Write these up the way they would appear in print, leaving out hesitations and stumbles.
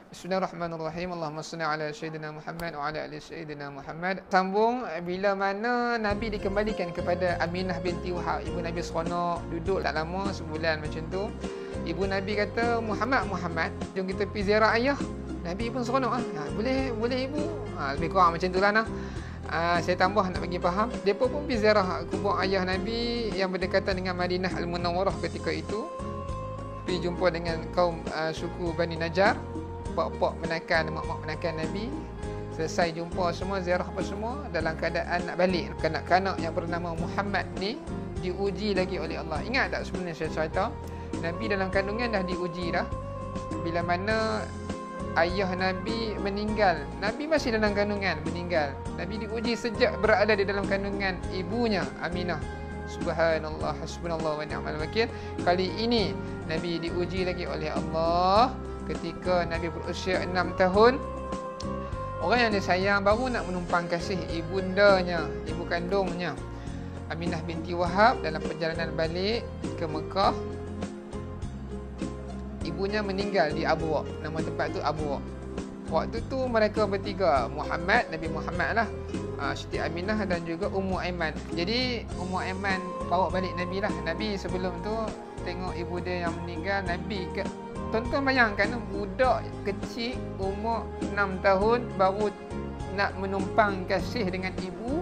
Bismillahirrahmanirrahim. Allahumma salli ala Sayyidina Muhammad wa ala ali Sayyidina Muhammad. Sambung bila mana Nabi dikembalikan kepada Aminah binti Wahab. Ibu Nabi seronok, duduk tak lama, sebulan macam tu. Ibu Nabi kata, Muhammad, jom kita pergi ziarah ayah. Nabi pun seronok. Boleh ibu. Lebih kurang macam tu lah. Saya tambah nak bagi faham. Mereka pun pergi ziarah kubur ayah Nabi yang berdekatan dengan Madinah Al-Munawwarah ketika itu. Pergi jumpa dengan kaum suku Bani Najjar. Pak-pak menakan, mak-mak menakan Nabi. Selesai jumpa semua, ziarah apa semua, dalam keadaan nak balik. Kanak-kanak yang bernama Muhammad ni diuji lagi oleh Allah. Ingat tak sebenarnya saya cerita, Nabi dalam kandungan dah diuji dah. Bila mana ayah Nabi meninggal, Nabi masih dalam kandungan, meninggal. Nabi diuji sejak berada di dalam kandungan ibunya Aminah. Subhanallah, hasbunallah wa ni'mal wakil. Kali ini Nabi diuji lagi oleh Allah ketika Nabi berusia 6 tahun. Orang yang disayang baru nak menumpang kasih ibundanya, ibu kandungnya Aminah binti Wahab. Dalam perjalanan balik ke Mekah, ibunya meninggal di Abwa. Nama tempat tu Abwa. Waktu tu mereka bertiga, Nabi Muhammad lah, Siti Aminah dan juga Ummu Aiman. Jadi Ummu Aiman bawa balik Nabi lah. Nabi sebelum tu tengok ibu dia yang meninggal. Nabi tonton, bayangkan budak kecil umur 6 tahun baru nak menumpang kasih dengan ibu.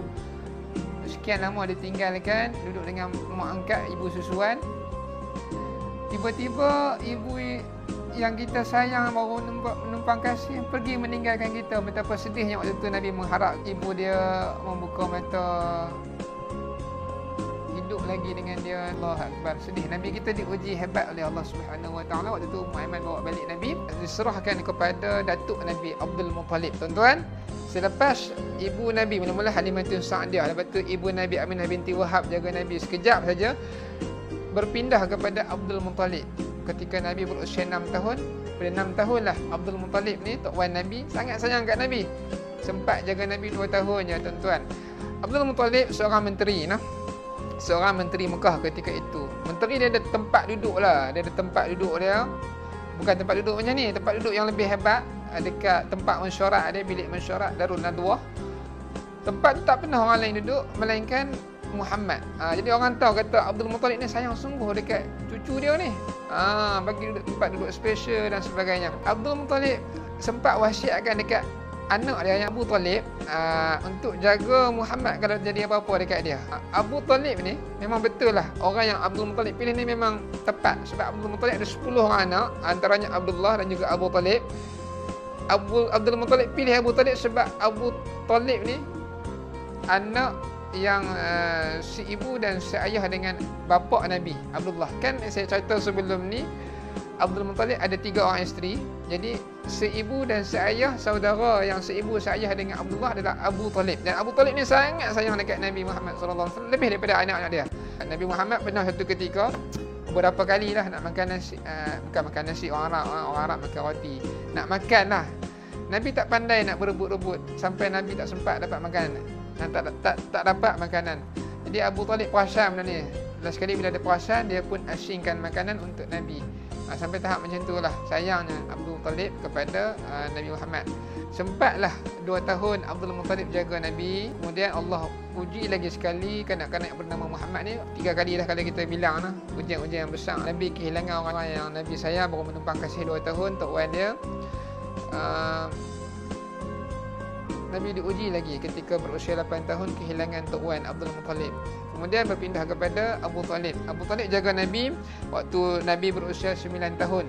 Sekian lama ditinggalkan, duduk dengan mak angkat, ibu susuan. Tiba-tiba ibu yang kita sayang baru menumpang kasih pergi meninggalkan kita. Betapa sedihnya waktu tu Nabi mengharap ibu dia membuka mata, hidup lagi dengan dia. Allah Akbar, sedih. Nabi kita diuji hebat oleh Allah Subhanahu Wa Taala. Waktu tu Ummu Aiman bawa balik Nabi, diserahkan kepada datuk Nabi Abdul Muttalib. Tuan-tuan, selepas ibu Nabi, mula-mula Halimatun Sa'diyah, lepas tu ibu Nabi Aminah binti Wahab jaga Nabi sekejap saja, berpindah kepada Abdul Muttalib. Ketika Nabi berusia 6 tahun, pada 6 tahun lah Abdul Muttalib ni, tok wan Nabi, sangat sayang kat Nabi. Sempat jaga Nabi 2 tahun je, tuan-tuan. Abdul Muttalib seorang menteri, seorang menteri Mekah ketika itu. Menteri dia ada tempat duduk lah. Dia ada tempat duduk dia. Bukan tempat duduk macam ni, tempat duduk yang lebih hebat. Dekat tempat mesyuarat dia, bilik mesyuarat Darun Nadwah. Tempat tu tak pernah orang lain duduk melainkan Muhammad. Jadi orang tahu kata Abdul Muttalib ni sayang sungguh dekat cucu dia ni. Bagi duduk tempat duduk special dan sebagainya. Abdul Muttalib sempat wasiatkan dekat anak dia yang Abu Talib untuk jaga Muhammad kalau jadi apa-apa dekat dia. Abu Talib ni memang betul lah, orang yang Abdul Muttalib pilih ni memang tepat. Sebab Abdul Muttalib ada 10 orang anak, antaranya Abdullah dan juga Abu Talib. Abdul Muttalib pilih Abu Talib sebab Abu Talib ni anak yang si ibu dan si ayah dengan bapa Nabi Abdullah. Kan saya cerita sebelum ni, Abdul Muttalib ada 3 orang isteri. Jadi seibu dan seayah, saudara yang seibu seayah dengan Abdullah adalah Abu Talib. Dan Abu Talib ni sangat sayang dekat Nabi Muhammad SAW, lebih daripada anak-anak dia. Nabi Muhammad pernah satu ketika, beberapa kali lah nak makan nasi, bukan makan nasi, orang Arab makan roti, nak makan lah. Nabi tak pandai nak berebut-rebut sampai Nabi tak sempat dapat makanan, tak dapat makanan. Jadi Abu Talib perasan benda ni. Last sekali bila ada perasan, dia pun asingkan makanan untuk Nabi. Sampai tahap macam tu lah sayangnya Abdul Muttalib kepada Nabi Muhammad. Sempatlah 2 tahun Abdul Muttalib jaga Nabi. Kemudian Allah uji lagi sekali kanak-kanak yang bernama Muhammad ni. 3 kali dah kalau kita bilang lah, ujian-ujian yang besar. Nabi kehilangan orang yang Nabi sayang, baru menumpang kasih 2 tahun tok wan dia. Nabi diuji lagi ketika berusia 8 tahun, kehilangan tok wan Abdul Muttalib. Kemudian berpindah kepada Abu Talib. Abu Talib jaga Nabi waktu Nabi berusia 9 tahun.